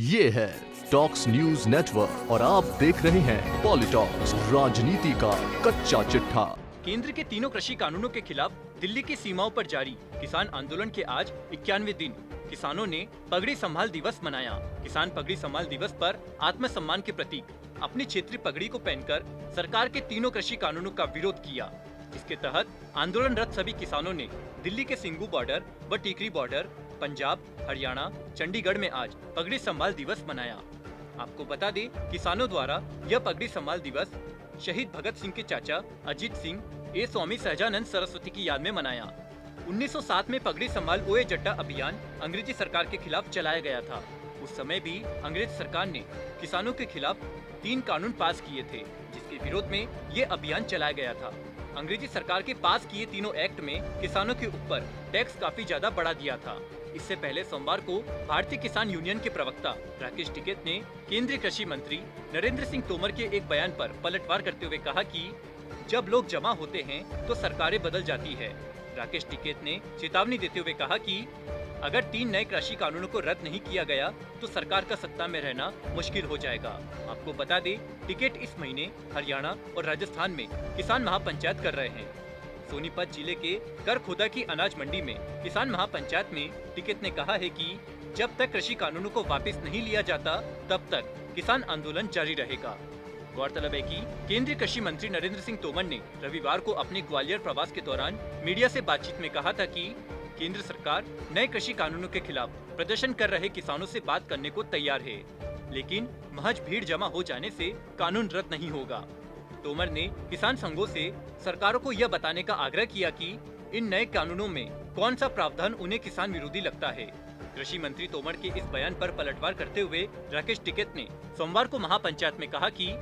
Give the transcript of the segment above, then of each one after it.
ये है talks news network और आप देख रहे हैं पॉलिटॉक्स, राजनीति का कच्चा चिट्ठा। केंद्र के तीनों कृषि कानूनों के खिलाफ दिल्ली की सीमाओं पर जारी किसान आंदोलन के आज 91 दिन। किसानों ने पगड़ी संभाल दिवस मनाया। किसान पगड़ी संभाल दिवस पर आत्मसम्मान के प्रतीक अपनी क्षेत्रीय पगड़ी को पहनकर सरकार के तीनों कृषि कानूनों का विरोध किया। इसके तहत आंदोलनरत सभी किसानों ने दिल्ली के सिंघू बॉर्डर व टीकरी बॉर्डर, पंजाब, हरियाणा, चंडीगढ़ में आज पगड़ी संभाल दिवस मनाया। आपको बता दें, किसानों द्वारा यह पगड़ी संभाल दिवस शहीद भगत सिंह के चाचा अजीत सिंह ए स्वामी सहजानंद सरस्वती की याद में मनाया। 1907 में पगड़ी संभाल ओए जट्टा अभियान अंग्रेजी सरकार के खिलाफ चलाया गया था। उस समय भी अंग्रेज सरकार ने किसानों के खिलाफ 3 कानून पास किए थे, जिसके विरोध में ये अभियान चलाया गया था। अंग्रेजी सरकार के पास किए तीनों एक्ट में किसानों के ऊपर टैक्स काफी ज्यादा बढ़ा दिया था। इससे पहले सोमवार को भारतीय किसान यूनियन के प्रवक्ता राकेश टिकैत ने केंद्रीय कृषि मंत्री नरेंद्र सिंह तोमर के एक बयान पर पलटवार करते हुए कहा कि जब लोग जमा होते हैं तो सरकारें बदल जाती है। राकेश टिकैत ने चेतावनी देते हुए कहा कि अगर 3 नए कृषि कानूनों को रद्द नहीं किया गया तो सरकार का सत्ता में रहना मुश्किल हो जाएगा। आपको बता दें, टिकैत इस महीने हरियाणा और राजस्थान में किसान महापंचायत कर रहे हैं। सोनीपत जिले के करखोदा की अनाज मंडी में किसान महापंचायत में टिकैत ने कहा है कि जब तक कृषि कानूनों को वापस नहीं लिया जाता तब तक किसान आंदोलन जारी रहेगा। गौरतलब है कि केंद्रीय कृषि मंत्री नरेंद्र सिंह तोमर ने रविवार को अपने ग्वालियर प्रवास के दौरान मीडिया से बातचीत में कहा था कि केंद्र सरकार नए कृषि कानूनों के खिलाफ प्रदर्शन कर रहे किसानों से बात करने को तैयार है, लेकिन महज भीड़ जमा हो जाने से कानून रद्द नहीं होगा। तोमर ने किसान संघों से सरकारों को यह बताने का आग्रह किया कि इन नए कानूनों में कौन सा प्रावधान उन्हें किसान विरोधी लगता है। कृषि मंत्री तोमर के इस बयान पर पलटवार करते हुए राकेश टिकैत ने सोमवार को महापंचायत में कहा कि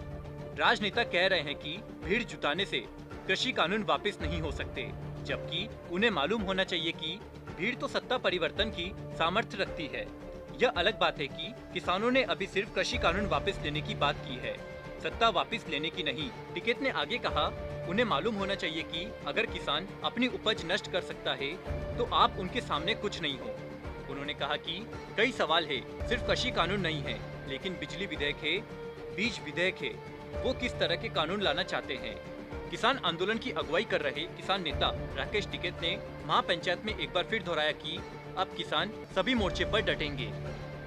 राजनेता कह रहे हैं कि भीड़ जुटाने से कृषि कानून वापस नहीं हो सकते, जबकि उन्हें मालूम होना चाहिए कि भीड़ तो सत्ता परिवर्तन की सामर्थ्य रखती है। यह अलग बात है कि किसानों ने अभी सिर्फ कृषि कानून वापस लेने की बात की है, सत्ता वापस लेने की नहीं। टिकैत ने आगे कहा, उन्हें मालूम होना चाहिए कि अगर किसान अपनी उपज नष्ट कर सकता है तो आप उनके सामने कुछ नहीं हो। उन्होंने कहा कि कई सवाल है, सिर्फ कृषि कानून नहीं है, लेकिन बिजली विधेयक है, बीज विधेयक है, वो किस तरह के कानून लाना चाहते हैं। किसान आंदोलन की अगुवाई कर रहे किसान नेता राकेश टिकैत ने महापंचायत में एक बार फिर दोहराया कि अब किसान सभी मोर्चे पर डटेंगे।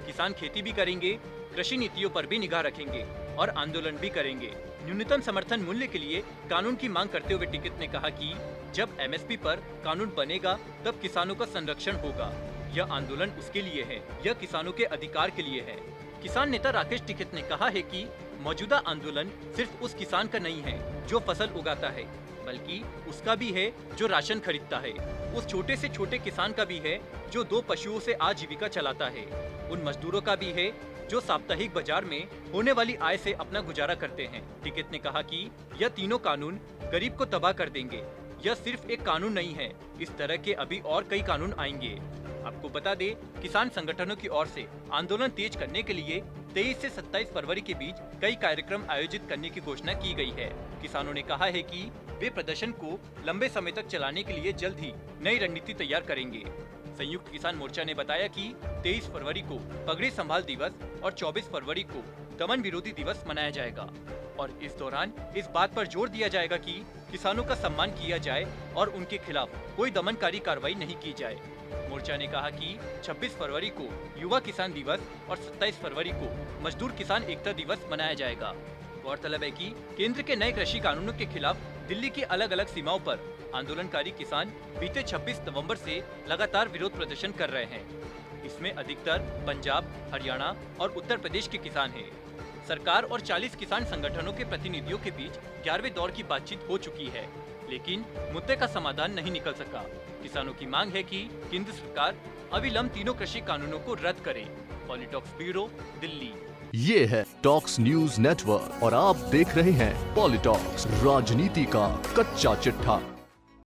किसान खेती भी करेंगे, कृषि नीतियों पर भी निगाह रखेंगे और आंदोलन भी करेंगे। न्यूनतम समर्थन मूल्य के लिए कानून की मांग करते हुए टिकैत ने कहा कि जब एमएसपी पर कानून बनेगा तब किसानों का संरक्षण होगा। यह आंदोलन उसके लिए है, यह किसानों के अधिकार के लिए है। किसान नेता राकेश टिकैत ने कहा है कि मौजूदा आंदोलन सिर्फ उस किसान का नहीं है जो फसल उगाता है, बल्कि उसका भी है जो राशन खरीदता है, उस छोटे से छोटे किसान का भी है जो 2 पशुओं से आजीविका चलाता है, उन मजदूरों का भी है जो साप्ताहिक बाजार में होने वाली आय से अपना गुजारा करते हैं। टिकैत ने कहा कि यह तीनों कानून गरीब को तबाह कर देंगे। यह सिर्फ एक कानून नहीं है, इस तरह के अभी और कई कानून आएंगे। आपको बता दें, किसान संगठनों की ओर से आंदोलन तेज करने के लिए 23 से 27 फरवरी के बीच कई कार्यक्रम आयोजित करने की घोषणा की गई है। किसानों ने कहा है कि वे प्रदर्शन को लंबे समय तक चलाने के लिए जल्द ही नई रणनीति तैयार करेंगे। संयुक्त किसान मोर्चा ने बताया कि 23 फरवरी को पगड़ी संभाल दिवस और 24 फरवरी को दमन विरोधी दिवस मनाया जाएगा और इस दौरान इस बात पर जोर दिया जाएगा कि किसानों का सम्मान किया जाए और उनके खिलाफ कोई दमनकारी कार्रवाई नहीं की जाए। मोर्चा ने कहा कि 26 फरवरी को युवा किसान दिवस और 27 फरवरी को मजदूर किसान एकता दिवस मनाया जाएगा। गौरतलब है कि केंद्र के नए कृषि कानूनों के खिलाफ दिल्ली की अलग अलग सीमाओं पर आंदोलनकारी किसान बीते 26 नवंबर से लगातार विरोध प्रदर्शन कर रहे हैं। इसमें अधिकतर पंजाब, हरियाणा और उत्तर प्रदेश के किसान हैं। सरकार और 40 किसान संगठनों के प्रतिनिधियों के बीच 11वें दौर की बातचीत हो चुकी है, लेकिन मुद्दे का समाधान नहीं निकल सका। किसानों की मांग है कि केंद्र सरकार अविलंब तीनों कृषि कानूनों को रद्द करे। पॉलिटॉक्स ब्यूरो, दिल्ली। ये है टॉक्स न्यूज नेटवर्क और आप देख रहे हैं पॉलिटॉक्स, राजनीति का कच्चा चिट्ठा।